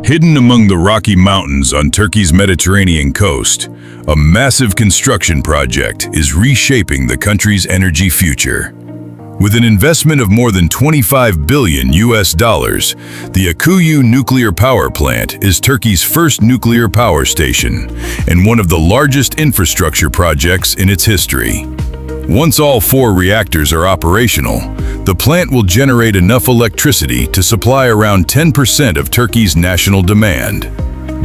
Hidden among the Rocky Mountains on Turkey's Mediterranean coast, a massive construction project is reshaping the country's energy future. With an investment of more than $25 billion, the Akkuyu Nuclear Power Plant is Turkey's first nuclear power station and one of the largest infrastructure projects in its history. Once all 4 reactors are operational, the plant will generate enough electricity to supply around 10% of Turkey's national demand.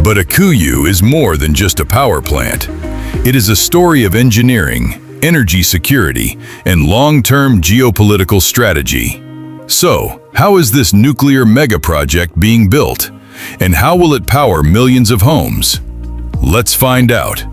But Akkuyu is more than just a power plant. It is a story of engineering, energy security, and long-term geopolitical strategy. So, how is this nuclear mega-project being built? And how will it power millions of homes? Let's find out.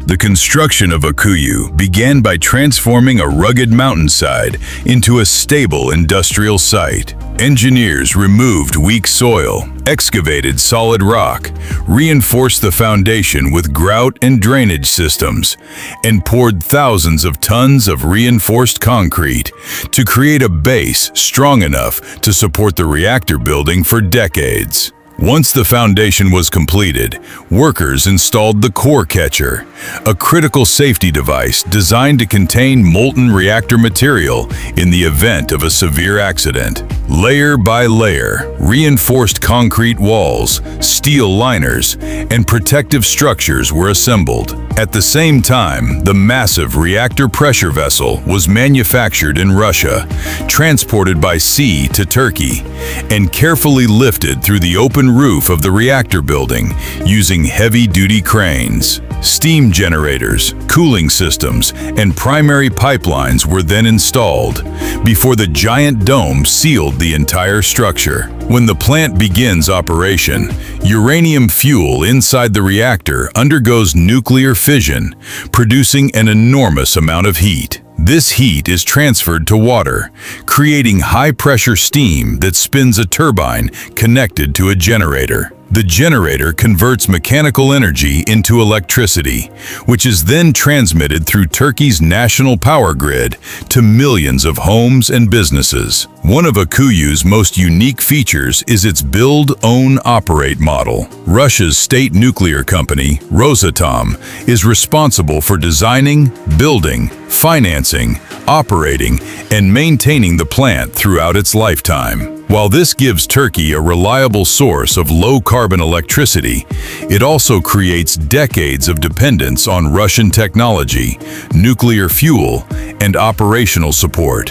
The construction of Akkuyu began by transforming a rugged mountainside into a stable industrial site. Engineers removed weak soil, excavated solid rock, reinforced the foundation with grout and drainage systems, and poured thousands of tons of reinforced concrete to create a base strong enough to support the reactor building for decades. Once the foundation was completed, workers installed the core catcher, a critical safety device designed to contain molten reactor material in the event of a severe accident. Layer by layer, reinforced concrete walls, steel liners, and protective structures were assembled. At the same time, the massive reactor pressure vessel was manufactured in Russia, transported by sea to Turkey, and carefully lifted through the open roof of the reactor building using heavy-duty cranes. Steam generators, cooling systems, and primary pipelines were then installed before the giant dome sealed the entire structure. When the plant begins operation, uranium fuel inside the reactor undergoes nuclear fission, producing an enormous amount of heat. This heat is transferred to water, creating high-pressure steam that spins a turbine connected to a generator. The generator converts mechanical energy into electricity, which is then transmitted through Turkey's national power grid to millions of homes and businesses. One of Akkuyu's most unique features is its build, own, operate model. Russia's state nuclear company, Rosatom, is responsible for designing, building, financing, operating, and maintaining the plant throughout its lifetime. While this gives Turkey a reliable source of low-carbon electricity, it also creates decades of dependence on Russian technology, nuclear fuel, and operational support,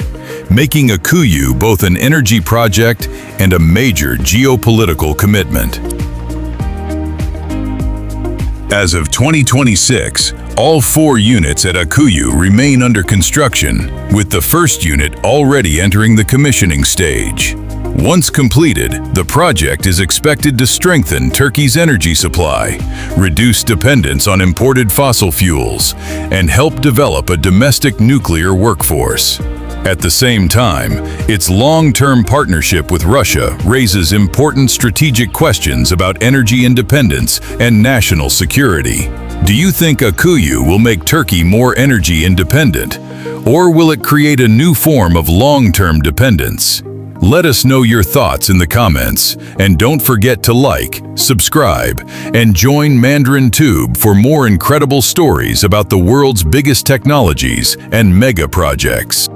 making Akkuyu both an energy project and a major geopolitical commitment. As of 2026, all 4 units at Akkuyu remain under construction, with the first unit already entering the commissioning stage. Once completed, the project is expected to strengthen Turkey's energy supply, reduce dependence on imported fossil fuels, and help develop a domestic nuclear workforce. At the same time, its long-term partnership with Russia raises important strategic questions about energy independence and national security. Do you think Akkuyu will make Turkey more energy independent, or will it create a new form of long-term dependence? Let us know your thoughts in the comments, and don't forget to like, subscribe, and join Mandarin Tube for more incredible stories about the world's biggest technologies and mega projects.